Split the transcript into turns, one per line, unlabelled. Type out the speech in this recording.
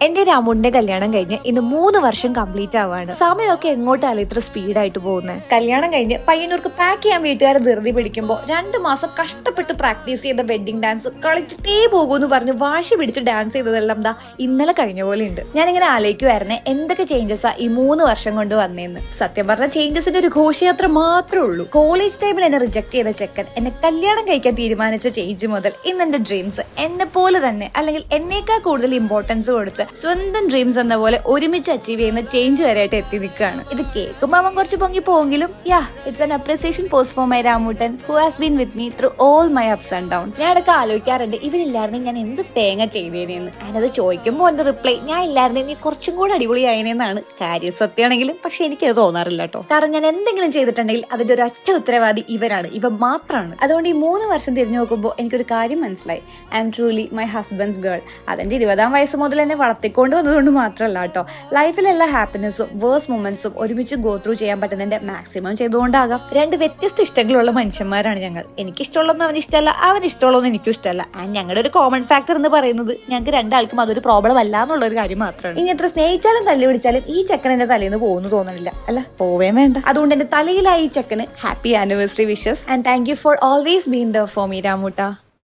എന്റെ രാമുണ്ടെ കല്യാണം കഴിഞ്ഞ് ഇന്ന് 3 വർഷം കംപ്ലീറ്റ് ആവാണ്. സമയമൊക്കെ എങ്ങോട്ടാണ് ഇത്ര സ്പീഡായിട്ട് പോകുന്നത്. കല്യാണം കഴിഞ്ഞ് പയ്യന്നൂർക്ക് പാക്ക് ചെയ്യാൻ വീട്ടുകാരെ ധൃതി പിടിക്കുമ്പോൾ 2 മാസം കഷ്ടപ്പെട്ട് പ്രാക്ടീസ് ചെയ്ത വെഡിങ് ഡാൻസ് കളിച്ചിട്ടേ പോകൂന്ന് പറഞ്ഞ് വാശി പിടിച്ച് ഡാൻസ് ചെയ്തതെല്ലാം ദാ ഇന്നലെ കഴിഞ്ഞ പോലെ ഉണ്ട്. ഞാനിങ്ങനെ ആലോചിക്കുമായിരുന്നെ എന്തൊക്കെ ചേഞ്ചസാ ഈ 3 വർഷം കൊണ്ട് വന്നേന്ന്. സത്യം പറഞ്ഞ ചേഞ്ചസിന്റെ ഒരു ഘോഷയാത്ര മാത്രമേ ഉള്ളൂ. കോളേജ് ടൈമിൽ എന്നെ റിജക്ട് ചെയ്ത ചെക്കൻ എന്നെ കല്യാണം കഴിക്കാൻ തീരുമാനിച്ച ചേഞ്ച് മുതൽ ഇന്ന് എന്റെ ഡ്രീംസ് എന്നെ പോലെ തന്നെ അല്ലെങ്കിൽ എന്നേക്കാൾ കൂടുതൽ ഇമ്പോർട്ടൻസ് കൊടുത്ത് സ്വന്തം ഡ്രീംസ് എന്ന പോലെ ഒരുമിച്ച് അച്ചീവ് ചെയ്യുന്ന ചേഞ്ച് വരെയായിട്ട് എത്തി നിൽക്കുകയാണ്. ഇത് കേൾക്കുമ്പോൾ അവൻ കുറച്ച് പൊങ്ങി പോയെങ്കിലും it's an appreciation post for my Ramoottan who has been with me through all my ups and downs. ഞാൻ ഇടയ്ക്ക് ആലോചിക്കാറുണ്ട് ഇവരില്ലായിരുന്നെങ്കിൽ ഞാൻ എന്ത് തേങ്ങ ചെയ്തേനെന്ന്. ഞാനത് ചോദിക്കുമ്പോൾ എന്റെ റിപ്ലൈ ഞാൻ ഇല്ലായിരുന്നെങ്കിൽ കുറച്ചും കൂടെ അടിപൊളിയായനെന്നാണ്. കാര്യം സത്യമാണെങ്കിലും പക്ഷെ എനിക്കത് തോന്നാറില്ല കേട്ടോ. കാരണം ഞാൻ എന്തെങ്കിലും ചെയ്തിട്ടുണ്ടെങ്കിൽ അതിന്റെ ഒരു ഒറ്റ ഉത്തരവാദി ഇവരാണ്, ഇവ മാത്രമാണ്. അതുകൊണ്ട് ഈ 3 വർഷം തിരിഞ്ഞു നോക്കുമ്പോൾ എനിക്കൊരു കാര്യം മനസ്സിലായി. I am truly my husband's girl. അതെന്റെ 20-ാം വയസ്സ് മുതൽ എന്നെ വളർത്തിക്കൊണ്ട് വന്നതുകൊണ്ട് മാത്രമല്ല കേട്ടോ. ലൈഫിലെല്ലാ ഹാപ്പിനെസ്സും വേഴ്സ് മൊമെന്റ്സും ഒരുമിച്ച് ഗോ ത്രൂ ചെയ്യാൻ പറ്റുന്നതിന്റെ മാക്സിമം ചെയ്തുകൊണ്ടാകാം. 2 വ്യത്യസ്ത ഇഷ്ടങ്ങളുള്ള മനുഷ്യന്മാരാണ് ഞങ്ങൾ. എനിക്ക് ഇഷ്ടമുള്ളതൊന്നും അവന് ഇഷ്ടമല്ല, അവന് ഇഷ്ടമുള്ളതൊന്നും എനിക്കും ഇഷ്ടമല്ല. ആൻഡ് ഞങ്ങളുടെ ഒരു കോമൺ ഫാക്ടർ എന്ന് പറയുന്നത് ഞങ്ങൾക്ക് 2 ആൾക്കും അതൊരു പ്രോബ്ലം അല്ല എന്നുള്ള ഒരു കാര്യം മാത്രമാണ്. ഇനി എത്ര സ്നേഹിച്ചാലും തല്ലി പിടിച്ചാലും ഈ ചെക്കൻ എന്റെ തലേന്ന് പോകുന്നു തോന്നണില്ല. അല്ല, പോവേം വേണ്ട. അതുകൊണ്ട് എന്റെ തലയിലായി ഈ ചെക്കന് happy anniversary wishes and thank you for always been there for me രാമൂട്ട.